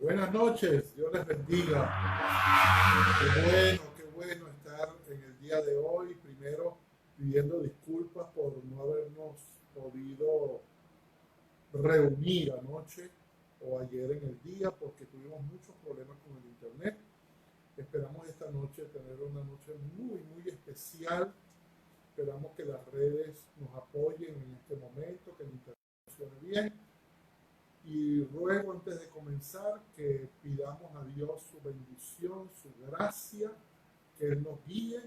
Buenas noches, Dios les bendiga. Qué bueno estar en el día de hoy. Primero, pidiendo disculpas por no habernos podido reunir anoche o ayer en el día porque tuvimos muchos problemas con el internet. Esperamos esta noche tener una noche muy especial. Esperamos que las redes nos apoyen en este momento, que el internet funcione bien. Y ruego antes de comenzar que pidamos a Dios su bendición, su gracia, que Él nos guíe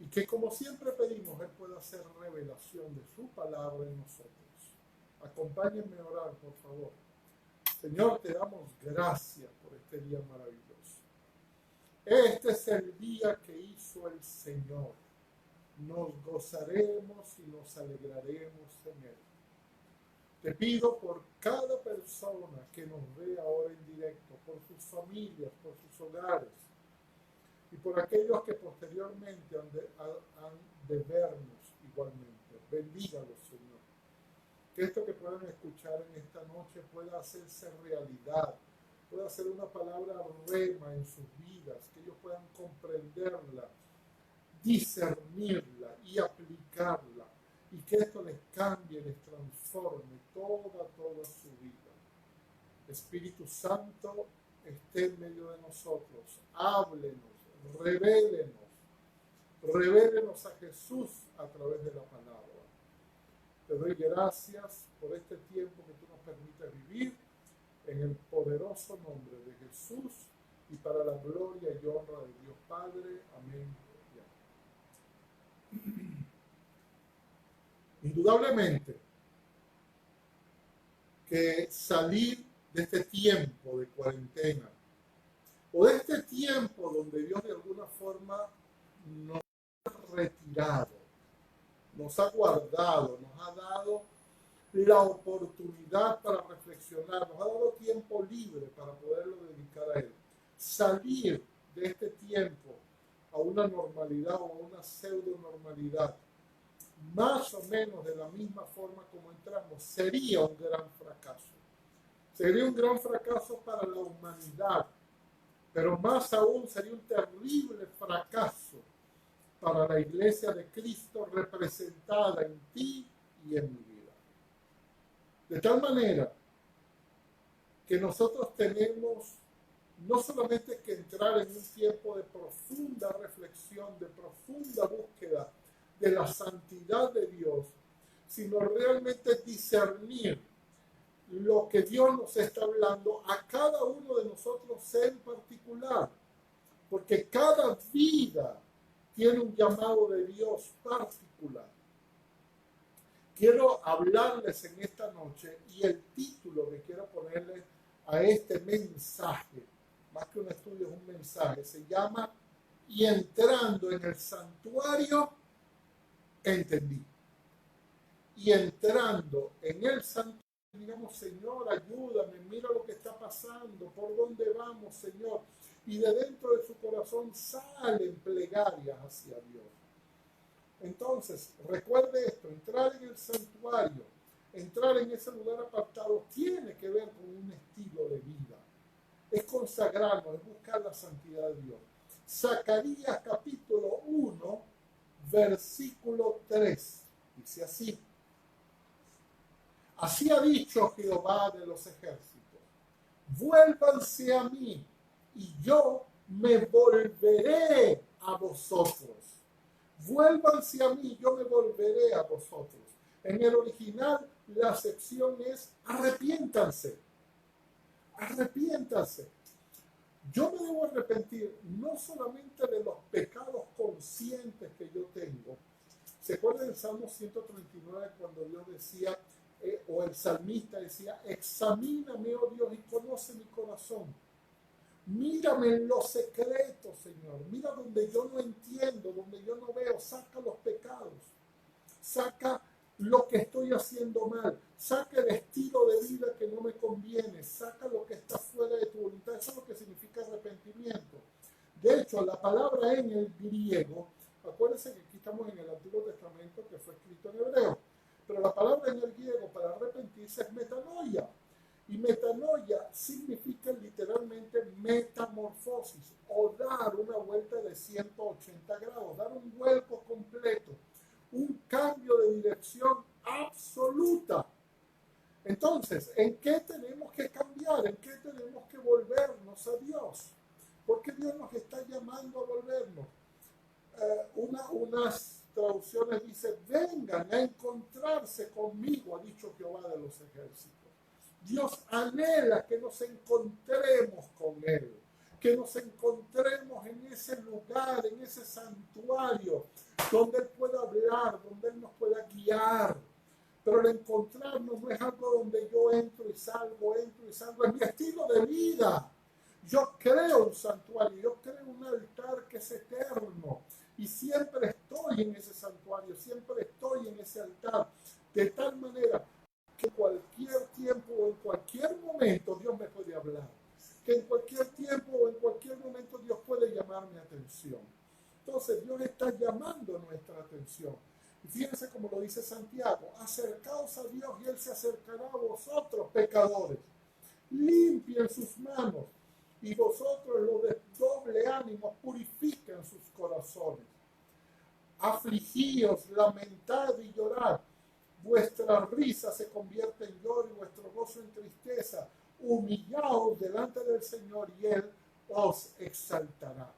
y que como siempre pedimos, Él pueda hacer revelación de su palabra en nosotros. Acompáñenme a orar, por favor. Señor, te damos gracias por este día maravilloso. Este es el día que hizo el Señor. Nos gozaremos y nos alegraremos en Él. Te pido por cada persona que nos ve ahora en directo, por sus familias, por sus hogares, y por aquellos que posteriormente han de vernos igualmente. Bendígalos, Señor. Que esto que puedan escuchar en esta noche pueda hacerse realidad, pueda ser una palabra rema en sus vidas, que ellos puedan comprenderla, discernirla y aplicarla. Y que esto les cambie, les transforme toda su vida. Espíritu Santo, esté en medio de nosotros. Háblenos, revélenos a Jesús a través de la palabra. Te doy gracias por este tiempo que tú nos permites vivir en el poderoso nombre de Jesús y para la gloria y honra de Dios Padre. Amén. Indudablemente que salir de este tiempo de cuarentena o de este tiempo donde Dios de alguna forma nos ha retirado, nos ha guardado, nos ha dado la oportunidad para reflexionar, nos ha dado tiempo libre para poderlo dedicar a Él. Salir de este tiempo a una normalidad o a una pseudo normalidad más o menos de la misma forma como entramos, sería un gran fracaso. Sería un gran fracaso para la humanidad, pero más aún sería un terrible fracaso para la iglesia de Cristo representada en ti y en mi vida. De tal manera que nosotros tenemos no solamente que entrar en un tiempo de profunda reflexión, de profunda búsqueda de la santidad de Dios, sino realmente discernir lo que Dios nos está hablando a cada uno de nosotros en particular, porque cada vida tiene un llamado de Dios particular. Quiero hablarles en esta noche y el título que quiero ponerle a este mensaje, más que un estudio es un mensaje, se llama "Y entrando en el santuario entendí". Y entrando en el santuario, digamos, Señor, ayúdame, mira lo que está pasando, por dónde vamos, Señor. Y de dentro de su corazón salen plegarias hacia Dios. Entonces, recuerde esto, entrar en el santuario, entrar en ese lugar apartado, tiene que ver con un estilo de vida. Es consagrarnos, es buscar la santidad de Dios. Zacarías capítulo 1, versículo 3, dice así: "Así ha dicho Jehová de los ejércitos, vuélvanse a mí y yo me volveré a vosotros". Vuélvanse a mí, yo me volveré a vosotros. En el original la acepción es arrepiéntanse. Arrepiéntanse. Yo me debo arrepentir no solamente de los pecados conscientes que yo tengo. ¿Se acuerdan del Salmo 139 cuando Dios decía, o el salmista decía, examíname, oh Dios, y conoce mi corazón? Mírame en los secretos, Señor. Mira donde yo no entiendo, donde yo no veo. Saca los pecados. Saca lo que estoy haciendo mal. Saca el estilo de vida que no me conviene. Saca lo que está fuera de tu voluntad. Eso es lo que significa arrepentimiento. De hecho, la palabra en el griego, acuérdense que aquí estamos en el Antiguo Testamento que fue escrito en hebreo, pero la palabra en el griego para arrepentirse es metanoia. Y metanoia significa literalmente literalmente metamorfosis o dar una vuelta de 180 grados, dar un vuelco completo, un cambio de dirección absoluta. Entonces, ¿en qué tenemos que cambiar? ¿En qué tenemos que volvernos a Dios? Porque Dios nos está llamando a volvernos. Unas traducciones dicen, vengan a encontrarse conmigo, ha dicho Jehová de los ejércitos. Dios anhela que nos encontremos con Él, que nos encontremos en ese lugar, en ese santuario, donde Él pueda hablar, donde Él nos pueda guiar. Pero el encontrarnos no es algo donde yo entro y salgo, es mi estilo de vida. Yo creo un santuario, yo creo un altar que es eterno y siempre estoy en ese santuario, siempre estoy en ese altar, de tal manera que en cualquier tiempo o en cualquier momento Dios me puede hablar, que en cualquier tiempo o en cualquier momento Dios puede llamar mi atención. Entonces Dios está llamando nuestra atención. Y fíjense como lo dice Santiago, acercaos a Dios y Él se acercará a vosotros, pecadores. Limpien sus manos y vosotros los de doble ánimo purifiquen sus corazones. Afligíos, lamentad y llorad. Vuestra risa se convierte en lloro y vuestro gozo en tristeza. Humillaos delante del Señor y Él os exaltará.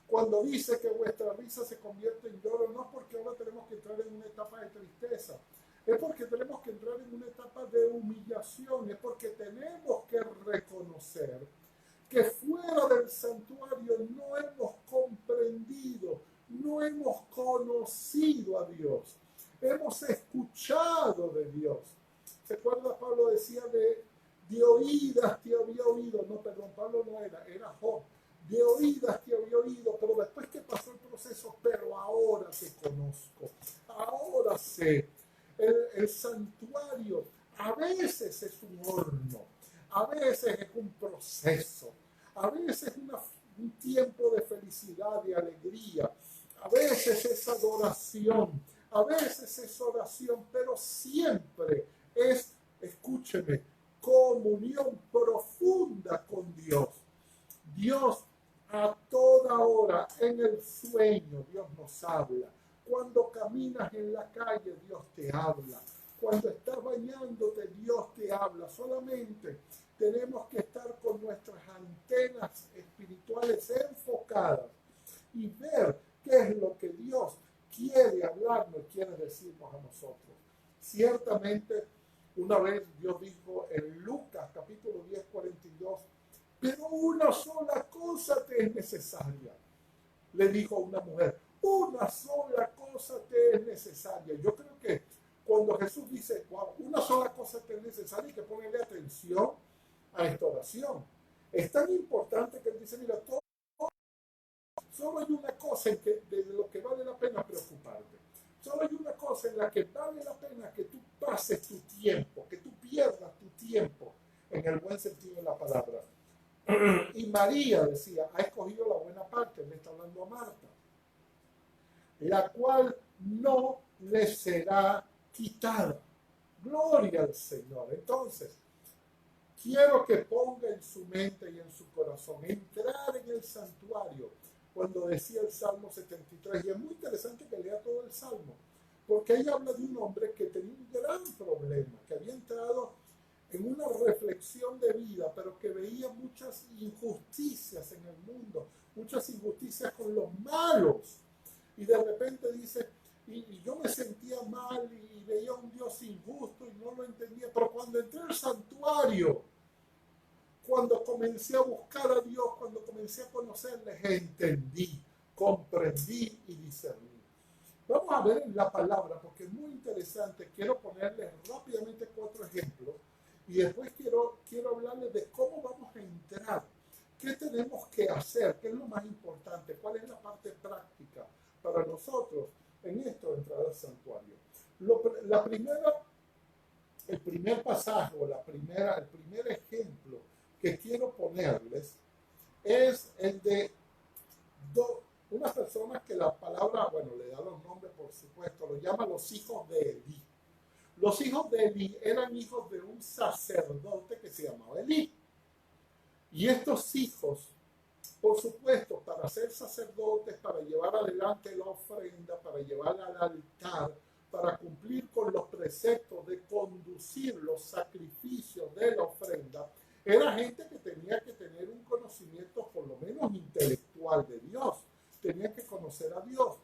Cuando dice que vuestra risa se convierte en lloro, no es porque ahora tenemos que entrar en una etapa de tristeza, es porque tenemos que entrar en una etapa de humillación, es porque tenemos que reconocer que fuera del santuario no hemos comprendido, no hemos conocido a Dios, hemos escuchado de Dios. ¿Se acuerda? Pablo decía de oídas te había oído, no, perdón, Pablo no era Job. De oídas te había oído, pero después que pasó el proceso, pero ahora te conozco, ahora sé. El santuario a veces es un horno, a veces es un proceso, a veces es un tiempo de felicidad, de alegría, a veces es adoración, a veces es oración, pero siempre es, escúcheme, comunión profunda con Dios. Dios a toda hora, en el sueño, Dios nos habla. Cuando caminas en la calle, Dios te habla. Cuando estás bañándote, Dios te habla. Solamente tenemos que estar con nuestras antenas espirituales enfocadas y ver qué es lo que Dios quiere hablarnos, quiere decirnos a nosotros. Ciertamente, una vez Dios dijo en Lucas capítulo 10, 42, pero una sola cosa te es necesaria. Le dijo a una mujer, una sola cosa te es necesaria. Yo creo que cuando Jesús dice, wow, una sola cosa te es necesaria, hay que ponerle atención a esta oración. Es tan importante que él dice, mira, solo hay una cosa de lo que vale la pena preocuparte. Solo hay una cosa en la que vale la pena que tú pases tu tiempo, que tú pierdas tu tiempo, en el buen sentido de la palabra. Y María decía, ha escogido la buena parte, le está hablando a Marta, la cual no le será quitada. Gloria al Señor. Entonces, quiero que ponga en su mente y en su corazón entrar en el santuario, cuando decía el Salmo 73. Y es muy interesante que lea todo el Salmo, porque ahí habla de un hombre que tenía un gran problema, que había entrado en una reflexión de vida, pero que veía muchas injusticias en el mundo, muchas injusticias con los malos. Y de repente dice, y yo me sentía mal y veía un Dios injusto y no lo entendía, pero cuando entré al santuario, cuando comencé a buscar a Dios, cuando comencé a conocerle, entendí, comprendí y discerní. Vamos a ver en la palabra, porque es muy interesante. Quiero ponerles rápidamente 4 ejemplos y después quiero hablarles de cómo vamos a entrar, qué tenemos que hacer, qué es lo más importante, cuál es la parte práctica para nosotros en esto de entrar al santuario. El primer pasaje o el primer ejemplo que quiero ponerles es el de unas personas que la palabra, bueno, le da los nombres por supuesto, lo llama los hijos de Elí. Los hijos de Elí eran hijos de un sacerdote que se llamaba Elí. Y estos hijos, por supuesto, para ser sacerdotes, para llevar adelante la ofrenda, para llevarla al altar, para cumplir con los preceptos de conducir los sacrificios de la ofrenda, era gente que tenía que tener un conocimiento por lo menos intelectual de Dios, tenía que conocer a Dios,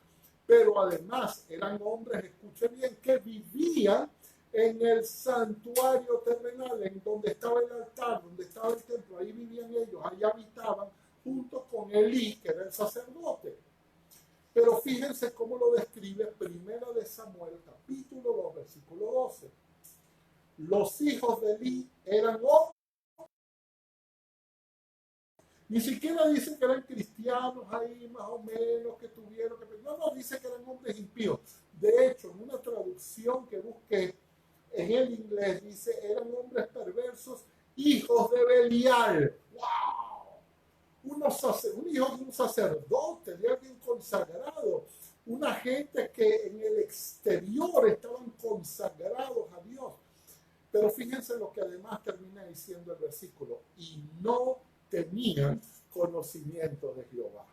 pero además eran hombres, escuchen bien, que vivían en el santuario terrenal, en donde estaba el altar, donde estaba el templo, ahí vivían ellos, ahí habitaban junto con Elí, que era el sacerdote. Pero fíjense cómo lo describe Primera de Samuel, capítulo 2, versículo 12. Los hijos de Elí eran hombres. Ni siquiera dice que eran cristianos ahí, más o menos, que tuvieron que... No, dice que eran hombres impíos. De hecho, en una traducción que busqué en el inglés, dice, eran hombres perversos, hijos de Belial. ¡Wow! Un hijo de un sacerdote, de alguien consagrado. Una gente que en el exterior estaban consagrados a Dios. Pero fíjense lo que además termina diciendo el versículo. Y no tenían conocimiento de Jehová.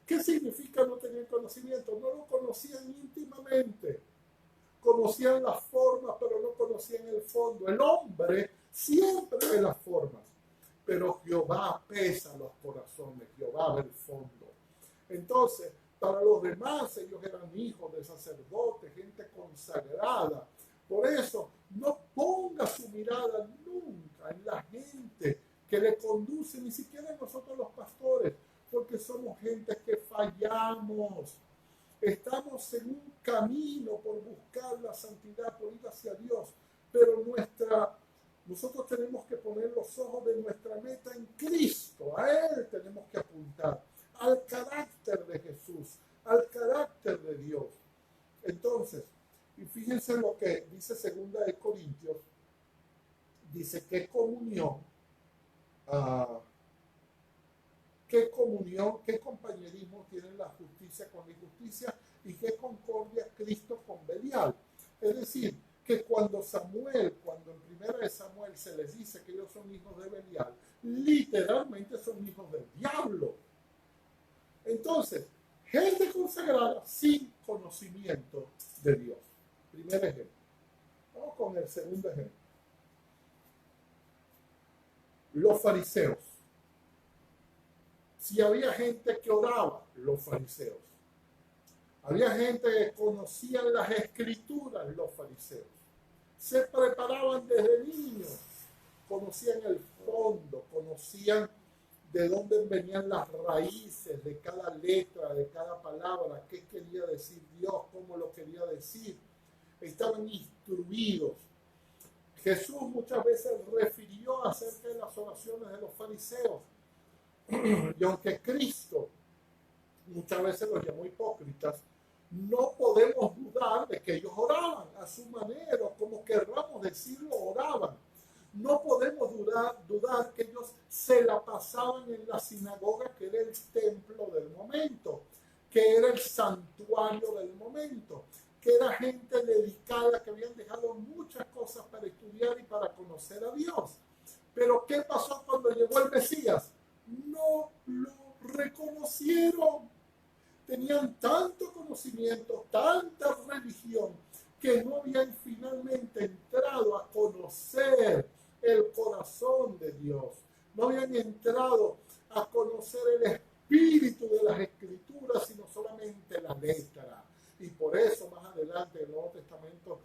¿Qué significa no tener conocimiento? No lo conocían íntimamente. Conocían las formas, pero no conocían el fondo. El hombre siempre ve las formas, pero Jehová pesa los corazones, Jehová ve el fondo. Entonces, para los demás, ellos eran hijos de sacerdotes, gente consagrada. Por eso, no ponga su mirada nunca en la gente que le conduce, ni siquiera nosotros los pastores, porque somos gente que fallamos. Estamos en un camino por buscar la santidad, por ir hacia Dios, pero nosotros tenemos que poner los ojos de nuestra meta en Cristo, a Él tenemos que apuntar, al carácter de Jesús, al carácter de Dios. Entonces, y fíjense lo que dice 2 de Corintios, dice qué comunión, qué compañerismo tiene la justicia con la injusticia y qué concordia Cristo con Belial. Es decir, que cuando en Primera de Samuel se les dice que ellos son hijos de Belial, literalmente son hijos del diablo. Entonces, gente consagrada sin conocimiento de Dios. Primer ejemplo. Vamos con el segundo ejemplo. Los fariseos. Si había gente que oraba, los fariseos. Había gente que conocía las escrituras, los fariseos. Se preparaban desde niños, conocían el fondo, conocían de dónde venían las raíces de cada letra, de cada palabra, qué quería decir Dios, cómo lo quería decir. Estaban instruidos. Jesús muchas veces refirió acerca de las oraciones de los fariseos. Y aunque Cristo muchas veces los llamó hipócritas, no podemos dudar de que ellos oraban a su manera, como querramos decirlo, oraban. No podemos dudar que ellos se la pasaban en la sinagoga, que era el templo del momento, que era el santuario del momento, que era gente dedicada, que habían dejado muchas cosas para estudiar y para conocer a Dios. Pero ¿qué pasó cuando llegó el Mesías? No lo reconocieron. Tenían tanto conocimiento, tanta religión, que no habían finalmente entrado a conocer el corazón de Dios. No habían entrado a conocer el espíritu de las escrituras, sino solamente la letra. Y por eso más adelante el Nuevo Testamento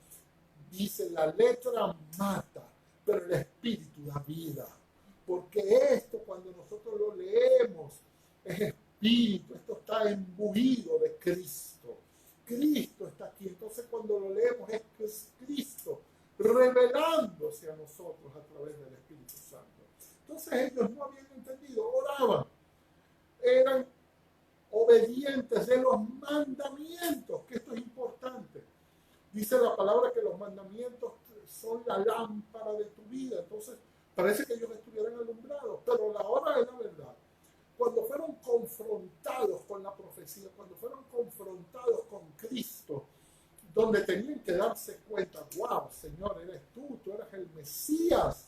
dice, la letra mata, pero el espíritu da vida. Porque esto, cuando nosotros lo leemos, es espíritu, esto está imbuido de Cristo. Cristo está aquí. Entonces cuando lo leemos es Cristo revelándose a nosotros a través del Espíritu Santo. Entonces ellos no habían entendido, oraban, eran obedientes de los mandamientos, que esto es importante. Dice la palabra que los mandamientos son la lámpara de tu vida. Entonces parece que ellos estuvieran alumbrados, pero la hora de la verdad, cuando fueron confrontados con la profecía, cuando fueron confrontados con Cristo, donde tenían que darse cuenta, wow, Señor, eres tú eres el Mesías.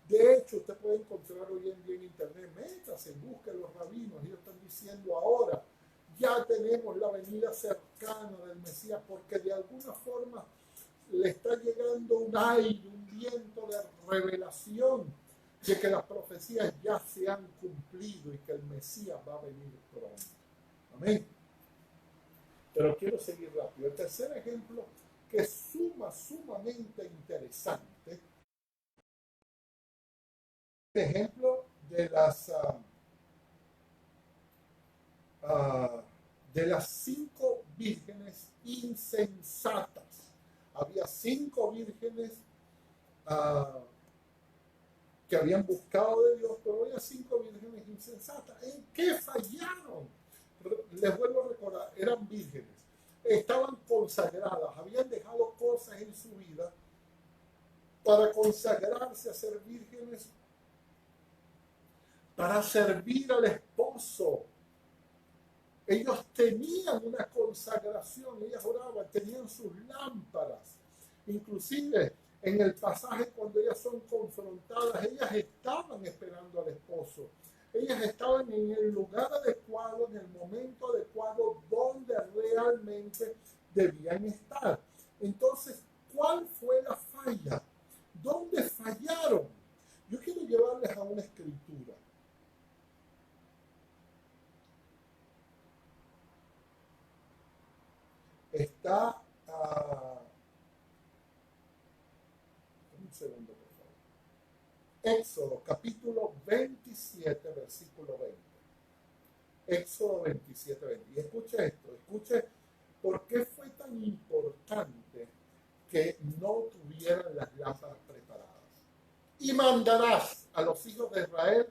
De hecho, usted puede encontrar hoy en día en internet, métase, busque a los rabinos, ellos están diciendo ahora, ya tenemos la venida cercana del Mesías, porque de alguna forma le está llegando un aire, un viento de revelación de que las profecías ya se han cumplido y que el Mesías va a venir pronto. Amén. Pero quiero seguir rápido. El tercer ejemplo, que es sumamente interesante, ejemplo de las 5 vírgenes insensatas. Había 5 vírgenes que habían buscado de Dios, pero había 5 vírgenes insensatas. ¿En qué fallaron? Les vuelvo a recordar, eran vírgenes, estaban consagradas, habían dejado cosas en su vida para consagrarse a ser vírgenes, para servir al esposo. Ellos tenían una consagración, ellas oraban, tenían sus lámparas. Inclusive en el pasaje cuando ellas son confrontadas, ellas estaban esperando al esposo. Ellas estaban en el lugar adecuado, en el momento adecuado, donde realmente debían estar. Entonces, ¿cuál fue la falla? ¿Dónde fallaron? Yo quiero llevarles a una escritura. Está un segundo, por favor. Éxodo, capítulo 27, versículo 20. Éxodo 27, 20. Y escuche esto, escuche por qué fue tan importante que no tuvieran las lámparas preparadas. Y mandarás a los hijos de Israel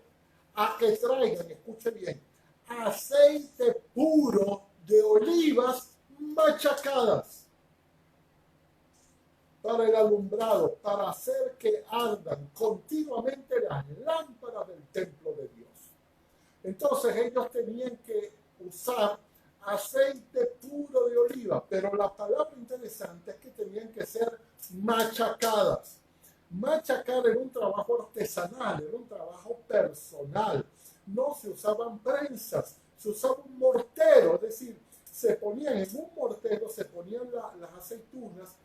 a que traigan, escuche bien, aceite puro de olivas machacadas para el alumbrado, para hacer que ardan continuamente las lámparas del templo de Dios. Entonces ellos tenían que usar aceite puro de oliva, pero la palabra interesante es que tenían que ser machacadas. Machacar era un trabajo artesanal, era un trabajo personal. No se usaban prensas, se usaba un mortero, es decir, se ponían en un mortero, se ponían las aceitunas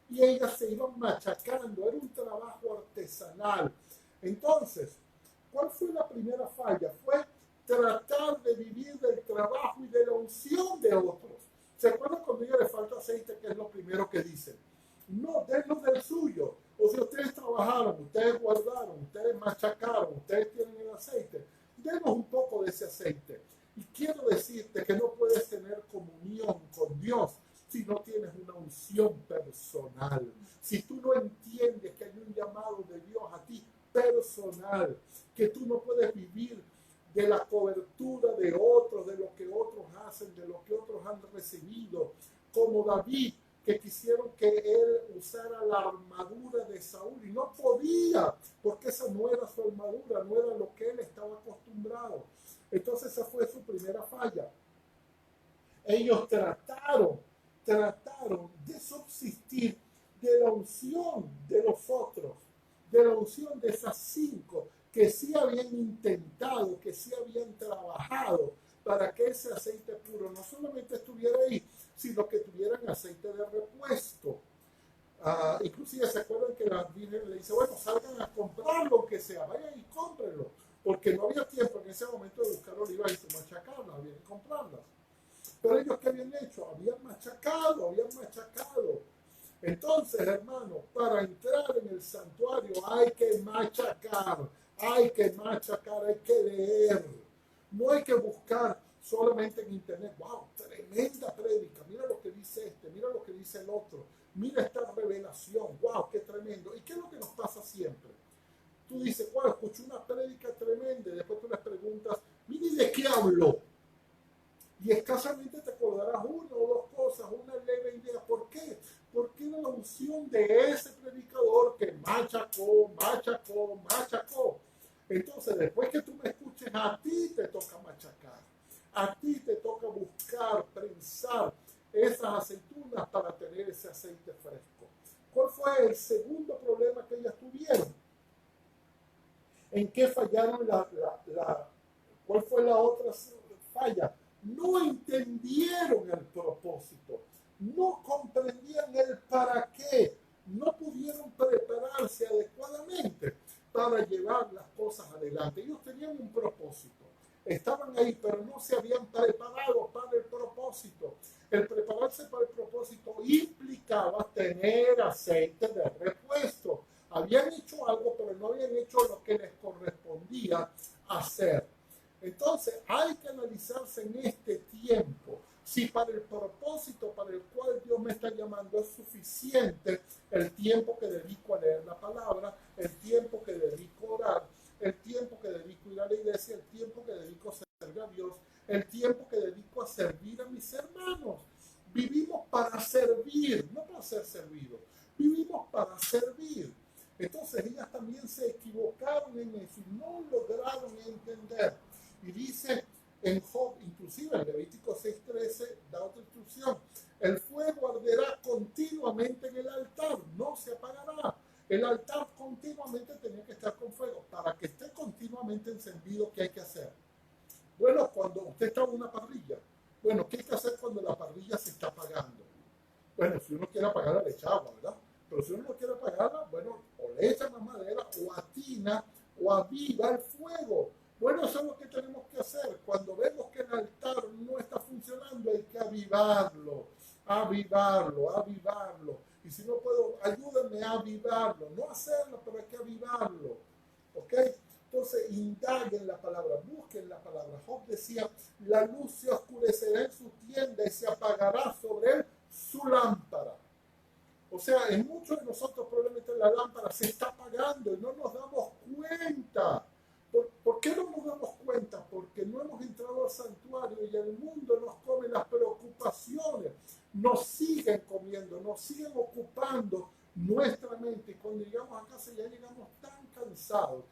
y ellas se iban machacando, era un trabajo artesanal. Entonces, ¿cuál fue la primera falla? Fue tratar de vivir del trabajo y de la unción de otros. ¿Se acuerdan cuando a ella le falta aceite, que es lo primero que dicen? No, denos del suyo. O sea, ustedes trabajaron, ustedes guardaron, ustedes machacaron, ustedes tienen el aceite. Denos un poco de ese aceite. Y quiero decirte que no puedes tener comunión con Dios si no tienes una unción personal. Si tú no entiendes que hay un llamado de Dios a ti personal, que tú no puedes vivir de la cobertura de otros, de lo que otros hacen, de lo que otros han recibido, como David, que quisieron que él usara la armadura de Saúl y no podía, porque esa no era su armadura, no era lo que él estaba acostumbrado. Entonces esa fue su primera falla. Ellos trataron de subsistir de la unción de los otros, de la unción de esas 5 que sí habían intentado, que sí habían trabajado para que ese aceite puro no solamente estuviera ahí, sino que tuvieran aceite de repuesto. Inclusive se acuerdan que la Virgen le dice, bueno, salgan a comprarlo, que sea, vayan y cómprenlo, porque no había tiempo en ese momento de buscar olivas y machacarlas, había que comprarlas. Pero ellos, ¿qué habían hecho? Habían machacado. Entonces, hermano, para entrar en el santuario hay que machacar, hay que leer. No hay que buscar solamente en internet, wow, tremenda prédica, mira lo que dice este, mira lo que dice el otro, mira esta revelación, wow, qué tremendo. ¿Y qué es lo que nos pasa siempre? Tú dices, wow, escuché una prédica tremenda, y después tú les preguntas, mira, ¿y de qué habló? Y escasamente te acordarás una o dos cosas, una leve idea. ¿Por qué? Porque era la unción de ese predicador que machacó. Entonces, después que tú me escuches, a ti te toca machacar. A ti te toca buscar, prensar esas aceitunas para tener ese aceite fresco. ¿Cuál fue el segundo problema que ellas tuvieron? ¿En qué fallaron cuál fue la otra falla? No entendieron el propósito, no comprendían el para qué, no pudieron prepararse adecuadamente para llevar las cosas adelante. Ellos tenían un propósito, estaban ahí, pero no se habían preparado para el propósito. El prepararse para el propósito implicaba tener aceite de repuesto. Habían hecho algo, pero no habían hecho lo que les correspondía hacer. Entonces, hay que analizarse en este tiempo si para el propósito para el cual Dios me está llamando es suficiente el tiempo que dedico a leer la palabra, el tiempo que dedico a orar, el tiempo que dedico a ir a la iglesia, el tiempo que dedico a servir a Dios, el tiempo que dedico a servir a mis hermanos. Vivimos para servir, no para ser servidos. Vivimos para servir. Entonces ellas también se equivocaron en eso y no lograron entender. Y dice en Job, inclusive en Levítico 6:13, da otra instrucción. El fuego arderá continuamente en el altar, no se apagará. El altar continuamente tenía que estar con fuego. Para que esté continuamente encendido, ¿qué hay que hacer? Bueno, cuando usted está en una parrilla, bueno, ¿qué hay que hacer cuando la parrilla se está apagando? Bueno, si uno quiere apagarla, le echa agua, ¿verdad? Pero si uno no quiere apagarla, bueno, o le echa más madera, o atina, o aviva el fuego. Bueno, eso es lo que tenemos que hacer. Cuando vemos que el altar no está funcionando, hay que avivarlo, avivarlo, avivarlo. Y si no puedo, ayúdenme a avivarlo. No hacerlo, pero hay que avivarlo. ¿Ok? Entonces, indaguen la palabra, busquen la palabra. Job decía, la luz se oscurecerá en su tienda y se apagará sobre él su lámpara. O sea, en muchos de nosotros probablemente la lámpara se está apagando y no nos damos cuenta. ¿Por qué no nos damos cuenta? Porque no hemos entrado al santuario y el mundo nos come las preocupaciones, nos siguen comiendo, nos siguen ocupando nuestra mente. Y cuando llegamos a casa ya llegamos tan cansados.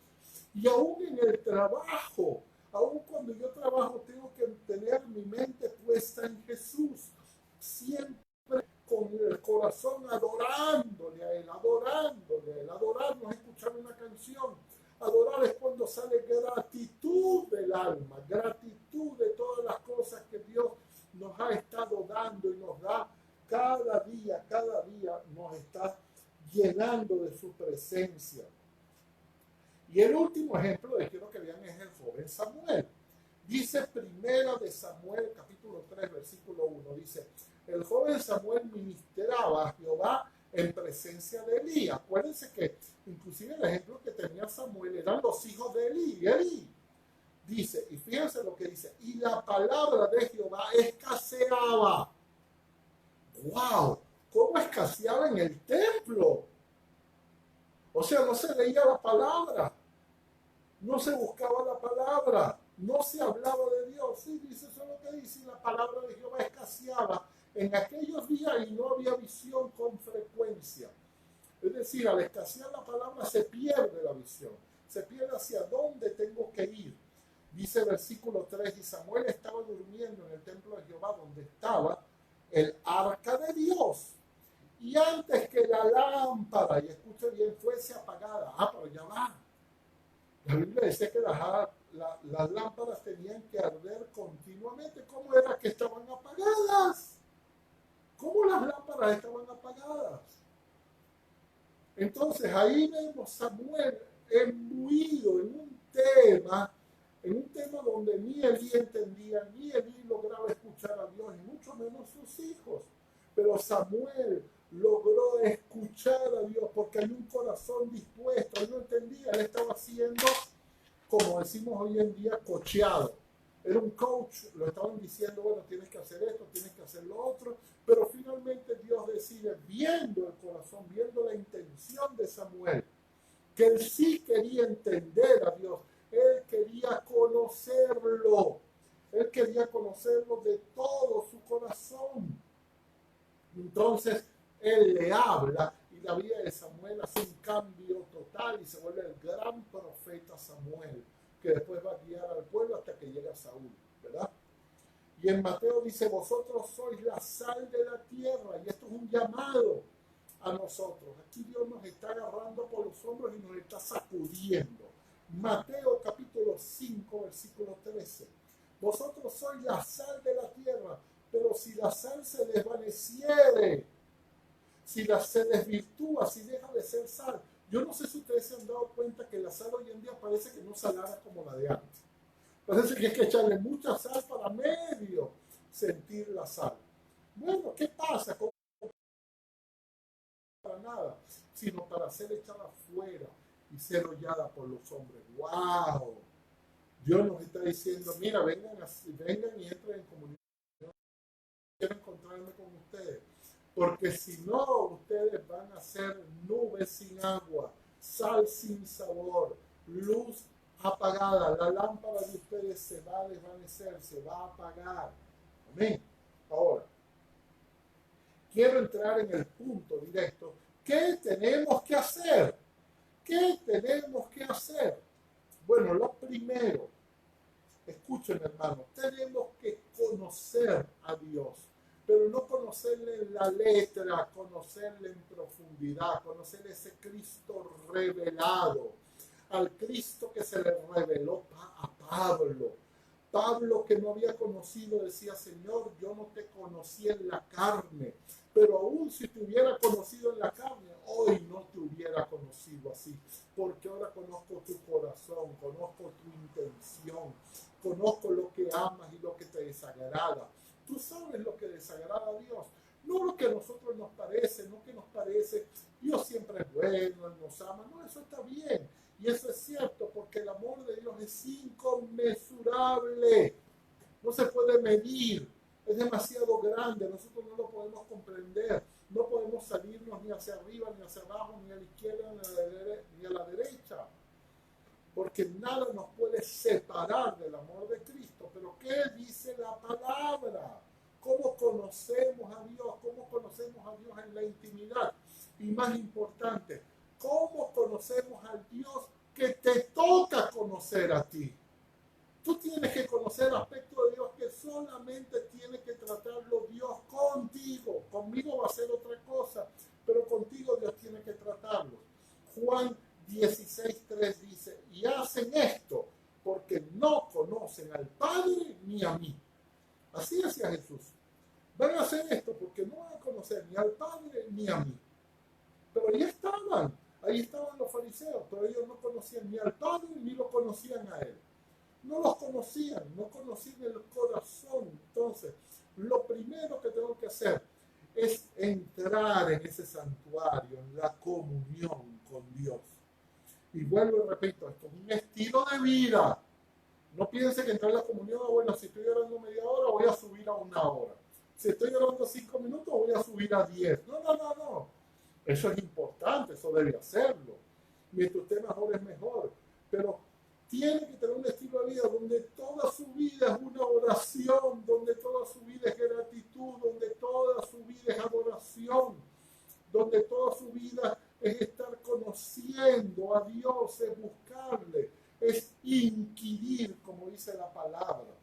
Y aún en el trabajo, aún cuando yo trabajo, tengo que tener mi mente puesta en Jesús. Siempre con el corazón adorándole a Él, adorándole a Él. Adorar no es escuchar una canción. Adorar es cuando sale gratitud del alma, gratitud de todas las cosas que Dios nos ha estado dando y nos da cada día nos está llenando de su presencia. Y el último ejemplo que quiero que vean es el joven Samuel. Dice primera de Samuel, capítulo 3, versículo 1, dice, el joven Samuel ministraba a Jehová en presencia de Elí. Acuérdense que inclusive el ejemplo que tenía Samuel eran los hijos de Elí. Elí dice, y fíjense lo que dice, y la palabra de Jehová escaseaba. ¡Wow! ¿Cómo escaseaba en el templo? O sea, no se leía la palabra, no se buscaba la palabra, no se hablaba de Dios. Sí, dice eso es lo que dice, la palabra de Jehová escaseaba en aquellos días y no había visión con frecuencia. Es decir, al escasear la palabra se pierde la visión, se pierde hacia dónde tengo que ir. Dice el versículo 3, y Samuel estaba durmiendo en el templo de Jehová donde estaba el arca de Dios. Y antes que la lámpara, y escuche bien, fuese apagada, pero ya va. La Biblia dice que las lámparas tenían que arder continuamente. ¿Cómo era que estaban apagadas? ¿Cómo las lámparas estaban apagadas? Entonces ahí vemos Samuel embuido en un tema donde ni Elí entendía, ni Elí lograba escuchar a Dios, y mucho menos sus hijos. Pero Samuel logró escuchar a Dios porque hay un corazón dispuesto. Él no entendía, él estaba haciendo, como decimos hoy en día, cocheado. Era un coach, lo estaban diciendo, bueno, tienes que hacer esto, tienes que hacer lo otro, pero finalmente Dios decide, viendo el corazón, viendo la intención de Samuel, que él sí quería entender a Dios, él quería conocerlo de todo su corazón. Entonces él le habla y la vida de Samuel hace un cambio total y se vuelve el gran profeta Samuel, que después va a guiar al pueblo hasta que llega Saúl, ¿verdad? Y en Mateo dice, vosotros sois la sal de la tierra, y esto es un llamado a nosotros. Aquí Dios nos está agarrando por los hombros y nos está sacudiendo. Mateo capítulo 5, versículo 13. Vosotros sois la sal de la tierra, pero si la sal se desvaneciere, si se desvirtúa, si deja de ser sal. Yo no sé si ustedes se han dado cuenta que la sal hoy en día parece que no salada como la de antes. Parece que hay que echarle mucha sal para medio sentir la sal. Bueno, ¿qué pasa? Para nada, sino para ser echada afuera y ser hollada por los hombres. ¡Wow! Dios nos está diciendo, mira, vengan y entren en comunión. Quiero encontrarme con ustedes. Porque si no, ustedes van a ser nubes sin agua, sal sin sabor, luz apagada. La lámpara de ustedes se va a desvanecer, se va a apagar. Amén. Ahora, quiero entrar en el punto directo. ¿Qué tenemos que hacer? ¿Qué tenemos que hacer? Bueno, lo primero, escuchen hermano, tenemos que conocer a Dios, pero no conocerle en la letra, conocerle en profundidad, conocer ese Cristo revelado, al Cristo que se le reveló a Pablo. Pablo, que no había conocido, decía, Señor, yo no te conocí en la carne, pero aún si te hubiera conocido en la carne, hoy no te hubiera conocido así, porque ahora conozco tu corazón, conozco tu intención, conozco lo que amas y lo que te desagrada. Tú sabes lo que desagrada a Dios, no lo que a nosotros nos parece, no que nos parece, Dios siempre es bueno, Él nos ama, no, eso está bien. Y eso es cierto, porque el amor de Dios es inconmensurable, no se puede medir, es demasiado grande, nosotros no lo podemos comprender, no podemos salirnos ni hacia arriba, ni hacia abajo, ni a la izquierda, ni a la derecha, porque nada nos puede separar del amor de Cristo. Pero ¿qué dice la palabra? ¿Cómo conocemos a Dios? ¿Cómo conocemos a Dios en la intimidad? Y más importante, ¿cómo conocemos al Dios que te toca conocer a ti? Tú tienes que conocer aspectos de Dios que solamente tiene que tratarlo Dios contigo. Conmigo va a ser otra cosa, pero contigo Dios tiene que tratarlo. Juan 16:3 dice, y hacen esto porque no conocen al Padre ni a mí. Así decía Jesús. Van a hacer esto porque no van a conocer ni al Padre ni a mí. Pero ahí estaban los fariseos, pero ellos no conocían ni al Padre ni lo conocían a Él. No los conocían, no conocían el corazón. Entonces, lo primero que tengo que hacer es entrar en ese santuario, en la comunión con Dios. Y vuelvo y repito, esto es un estilo de vida. No piense que entrar en la comunión, bueno, si estoy orando media hora, voy a subir a 1 hora. Si estoy orando 5 minutos, voy a subir a 10. No. Eso es importante, eso debe hacerlo. Mientras usted mejor es mejor. Pero tiene que tener un estilo de vida donde toda su vida es una oración, donde toda su vida es gratitud, donde toda su vida es adoración, donde toda su vida es estar conociendo a Dios, es buscarle, es inquirir, como dice la palabra.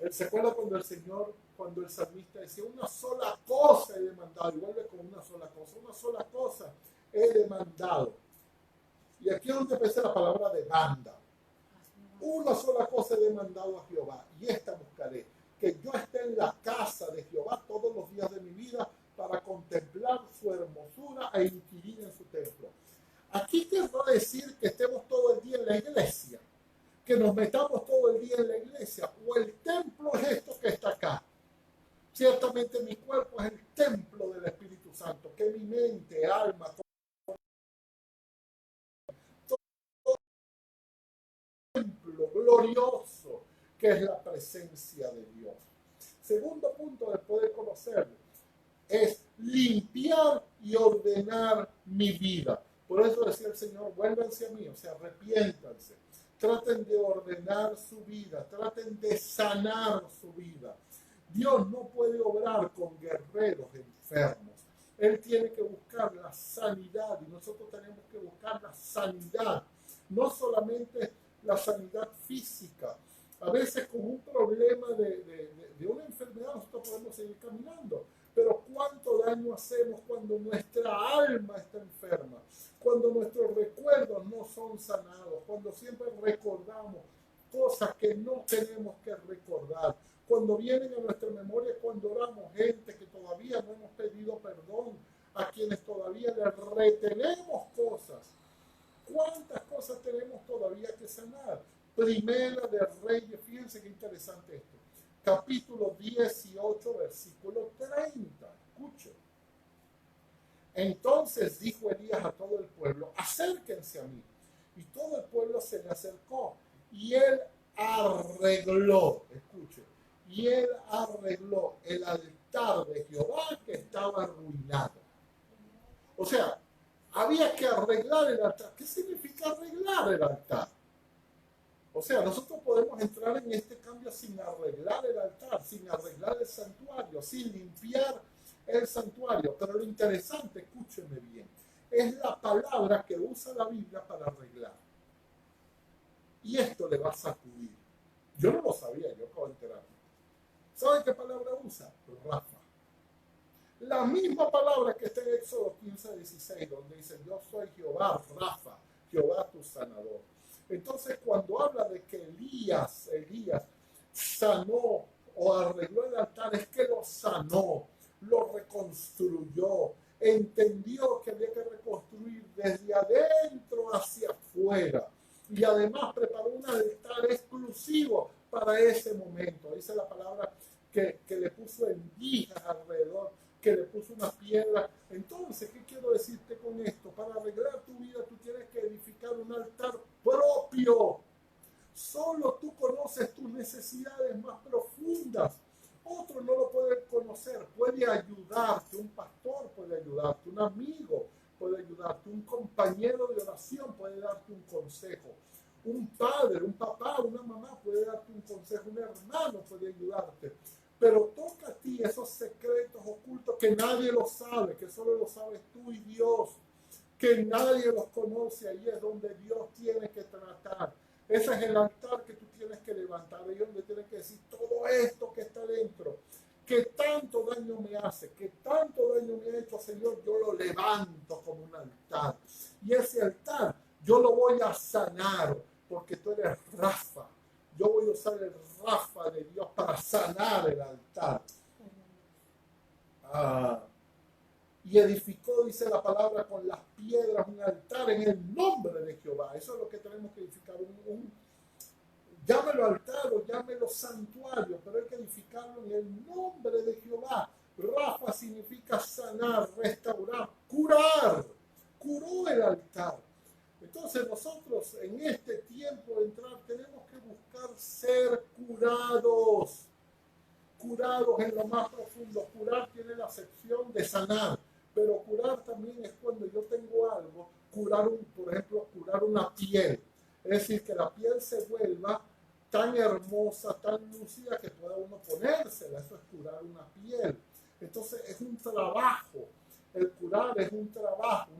¿Se acuerda cuando el salmista decía, una sola cosa he demandado, y vuelve con una sola cosa he demandado? Y aquí es donde aparece la palabra demanda. Una sola cosa he demandado a Jehová, y esta buscaré, que yo esté en la casa de Jehová todos los días de mi vida para contemplar su hermosura e inquirir en su templo. Aquí quiero decir que estemos todo el día en la iglesia, que nos metamos todo el día en la iglesia, o el templo es esto que está acá. Ciertamente mi cuerpo es el templo del Espíritu Santo, que mi mente, alma, templo glorioso que es la presencia de Dios. Segundo punto de poder conocerlo es limpiar y ordenar mi vida. Por eso decía el Señor, vuélvanse a mí, o sea, arrepiéntanse. Traten de ordenar su vida, traten de sanar su vida. Dios no puede obrar con guerreros enfermos. Él tiene que buscar la sanidad y nosotros tenemos que buscar la sanidad, no solamente la sanidad física. A veces con un problema de una enfermedad nosotros podemos seguir caminando, pero ¿cuánto daño hacemos cuando nuestra alma está enferma? Cuando nuestros recuerdos no son sanados, cuando siempre recordamos cosas que no tenemos que recordar, cuando vienen a nuestra memoria, cuando oramos gente que todavía no hemos pedido perdón, a quienes todavía les retenemos cosas. ¿Cuántas cosas tenemos todavía que sanar? Primera de Reyes, fíjense qué interesante esto. Capítulo 18, versículo 30. Escuchen. Entonces dijo Elías a todo el pueblo, acérquense a mí. Y todo el pueblo se le acercó. Y él arregló, escuchen, y él arregló el altar de Jehová que estaba arruinado. O sea, había que arreglar el altar. ¿Qué significa arreglar el altar? O sea, nosotros podemos entrar en este cambio sin arreglar el altar, sin arreglar el santuario, sin limpiar el santuario. Pero lo interesante, escúcheme bien, es la palabra que usa la Biblia para arreglar. Y esto le va a sacudir. Yo no lo sabía, yo acabo de enterarme. ¿Saben qué palabra usa? Rafa. La misma palabra que está en Éxodo 15:16, donde dice, yo soy Jehová, Rafa, Jehová tu sanador. Entonces, cuando habla de que Elías sanó o arregló el altar, es que lo sanó, lo reconstruyó, entendió que había que reconstruir desde adentro hacia afuera. Y además preparó un altar exclusivo para ese momento. Dice la palabra que le puso endijas alrededor, que le puso una piedra. Entonces, ¿qué quiero decirte con esto? Para arreglar tu vida, tú tienes que edificar un altar propio. Solo tú conoces tus necesidades más profundas. Otro no lo puede conocer. Puede ayudarte, un pastor puede ayudarte, un amigo puede ayudarte, un compañero de oración puede darte un consejo. Un padre, un papá, una mamá puede darte un consejo, un hermano puede ayudarte. Pero toca a ti esos secretos ocultos que nadie lo sabe, que solo lo sabes tú y Dios, que nadie los conoce. Ahí es donde Dios tiene que tratar. Ese es el altar que tú tienes que levantar. Ahí es donde tienes que decir todo esto que está dentro, que tanto daño me hace, que tanto daño me ha hecho, Señor, yo lo levanto como un altar. Y ese altar yo lo voy a sanar, porque tú eres Rafa. Yo voy a usar el Rafa de Dios para sanar el altar. Y edificó, dice la palabra, con las piedras un altar en el nombre de Jehová. Eso es lo que tenemos que edificar. Llámelo altar o llámelo santuario, pero hay que edificarlo en el nombre de Jehová. Rafa significa sanar, restaurar, curar. Curó el altar. Entonces nosotros en este tiempo de entrar tenemos que buscar ser curados. Curados en lo más profundo. Curar tiene la acepción de sanar, pero curar también es cuando yo tengo algo, por ejemplo, curar una piel. Es decir, que la piel se vuelva tan hermosa, tan lúcida que pueda uno ponérsela. Eso es curar una piel. Entonces es un trabajo. El curar es un trabajo.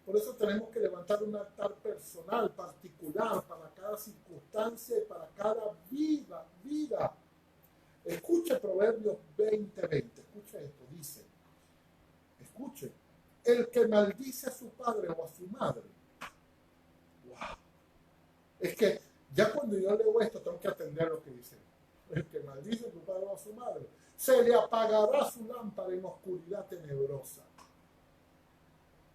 Por eso tenemos que levantar un altar personal, particular, para cada circunstancia y para cada vida. Escuche Proverbios 20:20. Escuche esto. Dice, escuche, el que maldice a su padre o a su madre. Wow. Es que ya cuando yo leo esto tengo que atender lo que dice. El que maldice a su padre o a su madre, se le apagará su lámpara en oscuridad tenebrosa.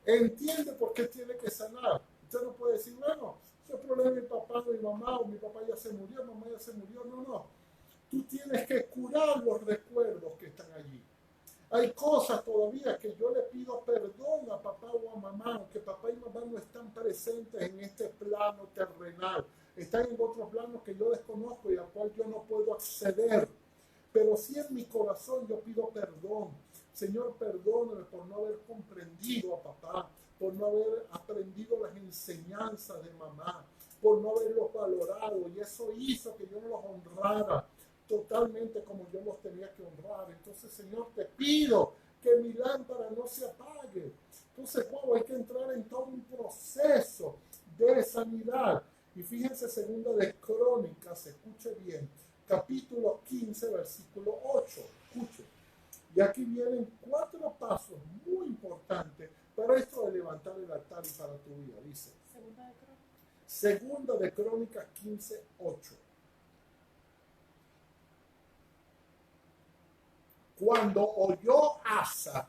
Entiende por qué tiene que sanar. Usted no puede decir, bueno, ese problema de mi papá, de mi mamá, o mi papá ya se murió, mamá ya se murió. No. Tú tienes que curar los recuerdos que están allí. Hay cosas todavía que yo le pido perdón a papá o a mamá, aunque papá y mamá no están presentes en este plano terrenal. Están en otros planos que yo desconozco y al cual yo no puedo acceder. Pero sí en mi corazón yo pido perdón. Señor, perdóname por no haber comprendido a papá, por no haber aprendido las enseñanzas de mamá, por no haberlos valorado. Y eso hizo que yo no los honrara totalmente como yo los tenía que honrar. Entonces, Señor, te pido que mi lámpara no se apague. Entonces, wow, hay que entrar en todo un proceso de sanidad. Y fíjense, segunda de Crónicas, escuche bien, capítulo 15, versículo 8. Escuche. Y aquí vienen 4 pasos muy importantes para esto de levantar el altar y para tu vida. Dice, Segunda de Crónicas 15:8. Cuando oyó Asa,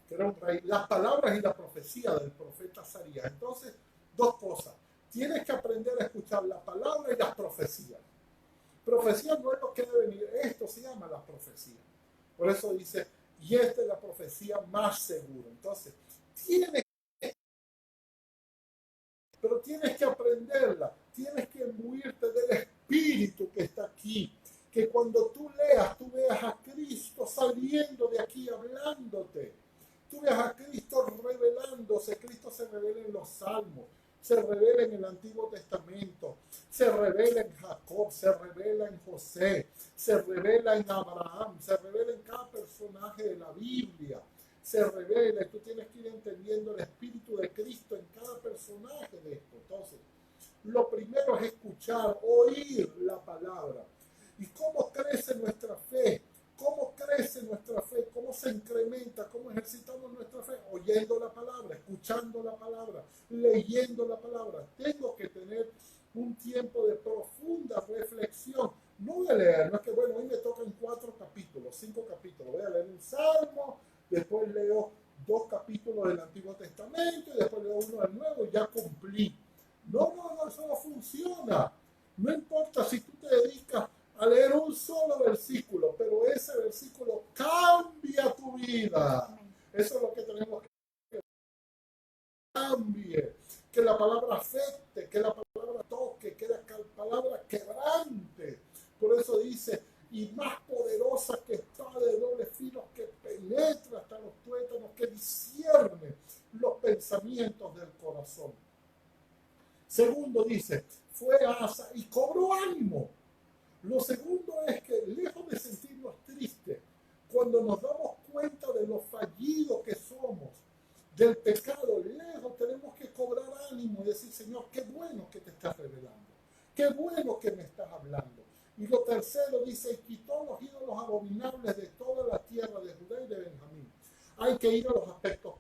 que era un rey, las palabras y la profecía del profeta Azarías. Entonces, dos cosas. Tienes que aprender a escuchar la palabra y las profecías. Profecía no es lo que debe venir. Esto se llama la profecía. Por eso dice, y esta es la profecía más segura. Entonces, pero tienes que aprenderla. Tienes que imbuirte del Espíritu que está aquí. Que cuando tú leas, tú veas a Cristo saliendo de aquí, hablándote. Tú veas a Cristo revelándose. Cristo se revela en los Salmos, se revela en el Antiguo Testamento, se revela en Jacob, se revela en José, se revela en Abraham, se revela en cada personaje de la Biblia. Se revela y tú tienes que ir entendiendo el Espíritu de Cristo en cada personaje de esto. Entonces, lo primero es escuchar, oír la palabra. ¿Y cómo crece nuestra fe? ¿Cómo crece nuestra fe? ¿Cómo se incrementa? ¿Cómo ejercitamos nuestra fe? Oyendo la palabra, escuchando la palabra, leyendo la palabra. Tengo que tener un tiempo de profunda reflexión. No voy a leer, no es que, bueno, hoy me tocan 4 capítulos, 5 capítulos. Voy a leer un salmo, después leo 2 capítulos del Antiguo Testamento y después leo uno del Nuevo y ya cumplí. No, eso no funciona. No importa si tú te dedicas a leer un solo versículo, pero ese versículo cambia tu vida. Eso es lo que tenemos que cambie, que la palabra afecte, que la palabra toque, que la palabra quebrante. Por eso dice, y más poderosa que espada de doble filo, que penetra hasta los tuétanos, que discierne los pensamientos del corazón. Segundo dice, fue Asa y cobró ánimo. Lo segundo es que, lejos de sentirnos tristes, cuando nos damos cuenta de lo fallido que somos, del pecado, lejos tenemos que cobrar ánimo y decir, Señor, qué bueno que te estás revelando, qué bueno que me estás hablando. Y lo tercero dice, quitó los ídolos abominables de toda la tierra de Judá y de Benjamín. Hay que ir a los aspectos.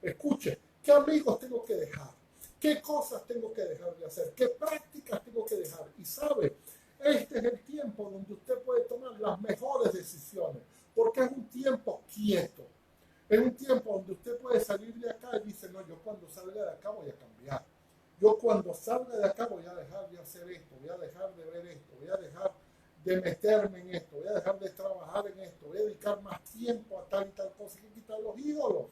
Escuche, ¿qué amigos tengo que dejar? ¿Qué cosas tengo que dejar de hacer? ¿Qué prácticas tengo que dejar? Y sabe, este es el tiempo donde usted puede tomar las mejores decisiones, porque es un tiempo quieto. Es un tiempo donde usted puede salir de acá y dice, no, yo cuando salga de acá voy a cambiar. Yo cuando salga de acá voy a dejar de hacer esto, voy a dejar de ver esto, voy a dejar de meterme en esto, voy a dejar de trabajar en esto, voy a dedicar más tiempo a tal y tal cosa, que quitar los ídolos.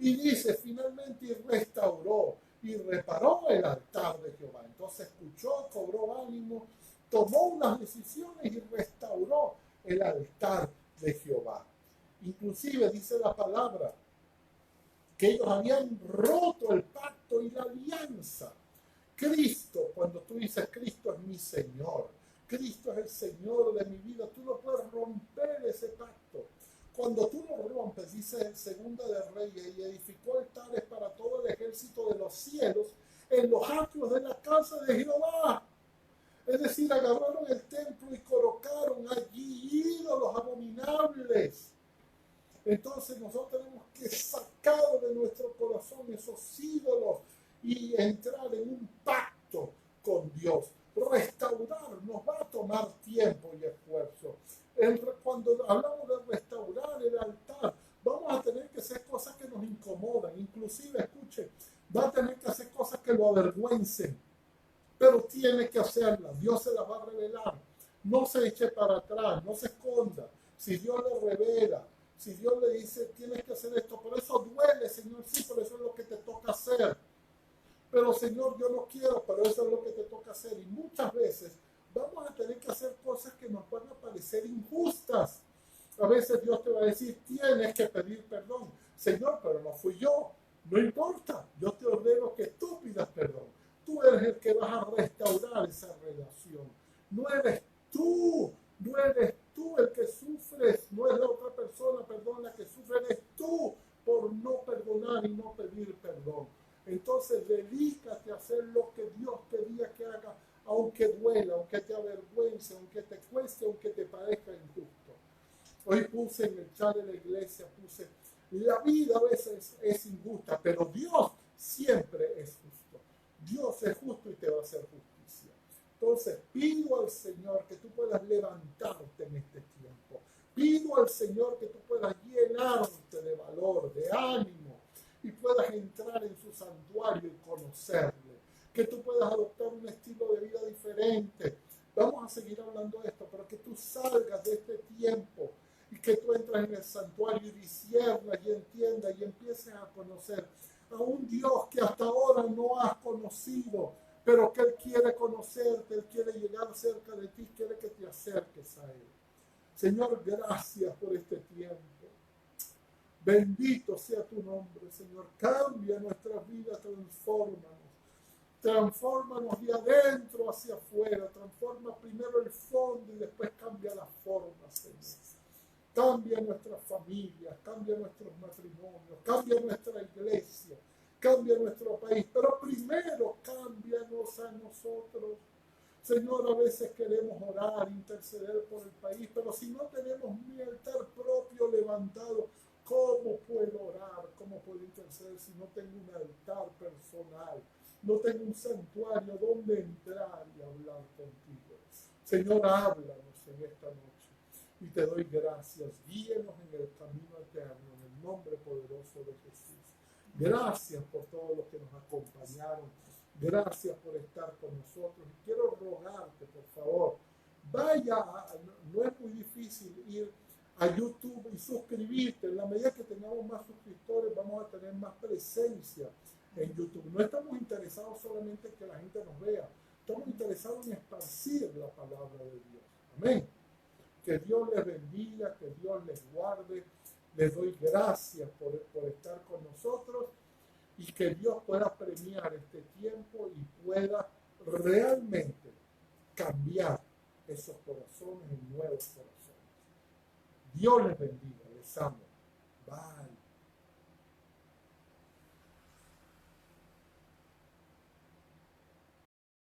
Y dice, finalmente, y restauró y reparó el altar de Jehová. Entonces escuchó, cobró ánimo, tomó unas decisiones y restauró el altar de Jehová. Inclusive dice la palabra que ellos habían roto el pacto y la alianza. Cristo, cuando tú dices Cristo es mi Señor, Cristo es el Señor de mi vida, tú no puedes romper ese pacto. Cuando tú lo rompes, dice en Segunda de Reyes, y edificó altares para todo el ejército de los cielos en los atrios de la casa de Jehová. Es decir, agarraron el templo y colocaron allí ídolos abominables. Entonces nosotros tenemos que sacar de nuestro corazón esos ídolos y entrar en un pacto con Dios. Restaurar nos va a tomar tiempo y esfuerzo. Cuando hablamos de restaurar el altar, vamos a tener que hacer cosas que nos incomodan. Inclusive, escuche, va a tener que hacer cosas que lo avergüencen. Pero tiene que hacerlas. Dios se las va a revelar. No se eche para atrás, no se esconda. Si Dios le revela, si Dios le dice, tienes que hacer esto, por eso duele, Señor, sí, por eso es lo que te toca hacer. Pero, Señor, yo no quiero, pero eso es lo que te toca hacer. Y muchas veces vamos a tener que hacer cosas que nos van a parecer injustas. A veces Dios te va a decir, tienes que pedir perdón. Señor, pero no fui yo. No importa, yo te ordeno que tú pidas perdón. Tú eres el que vas a restaurar esa relación. No eres tú el que sufres, no es la otra persona, perdón, la que sufre, eres tú por no perdonar y no pedir perdón. Entonces dedícate a hacer lo que Dios quería que haga, aunque duela, aunque te avergüence, aunque te cueste, aunque te parezca injusto. Hoy puse en el chat de la iglesia, La vida a veces es injusta, pero Dios siempre es justo. Dios es justo y te va a hacer justicia. Entonces pido al Señor que tú puedas levantarte en este tiempo. Pido al Señor que tú puedas llenarte de valor, de ánimo, y puedas entrar en su santuario y conocerle. Que tú puedas adoptar un estilo de vida diferente. Vamos a seguir hablando de esto, pero que tú salgas de este tiempo y que tú entras en el santuario y disciernas y entiendas y empieces a conocer a un Dios que hasta ahora no has conocido, pero que Él quiere conocerte, Él quiere llegar cerca de ti, quiere que te acerques a Él. Señor, gracias por este tiempo. Bendito sea tu nombre, Señor. Cambia nuestras vidas, transfórmanos. Transfórmanos de adentro hacia afuera. Transforma primero el fondo y después cambia la forma, Señor. Cambia nuestras familias, cambia nuestros matrimonios, cambia nuestra iglesia, cambia nuestro país. Pero primero cámbianos a nosotros. Señor, a veces queremos orar, interceder por el país, pero si no tenemos mi altar propio levantado, ¿cómo puedo orar? ¿Cómo puedo interceder si no tengo un altar personal? No tengo un santuario donde entrar y hablar contigo. Señor, háblanos en esta noche y te doy gracias. Guíenos en el camino eterno, en el nombre poderoso de Jesús. Gracias por todos los que nos acompañaron. Gracias por estar con nosotros. Y quiero rogarte, por favor, no es muy difícil ir a YouTube y suscribirte. En la medida que tengamos más suscriptores, vamos a tener más presencia en YouTube. No estamos interesados solamente en que la gente nos vea, estamos interesados en esparcir la palabra de Dios. Amén. Que Dios les bendiga, que Dios les guarde. Les doy gracias por estar con nosotros y que Dios pueda premiar este tiempo y pueda realmente cambiar esos corazones en nuevos corazones. Dios les bendiga, les amo. Bye.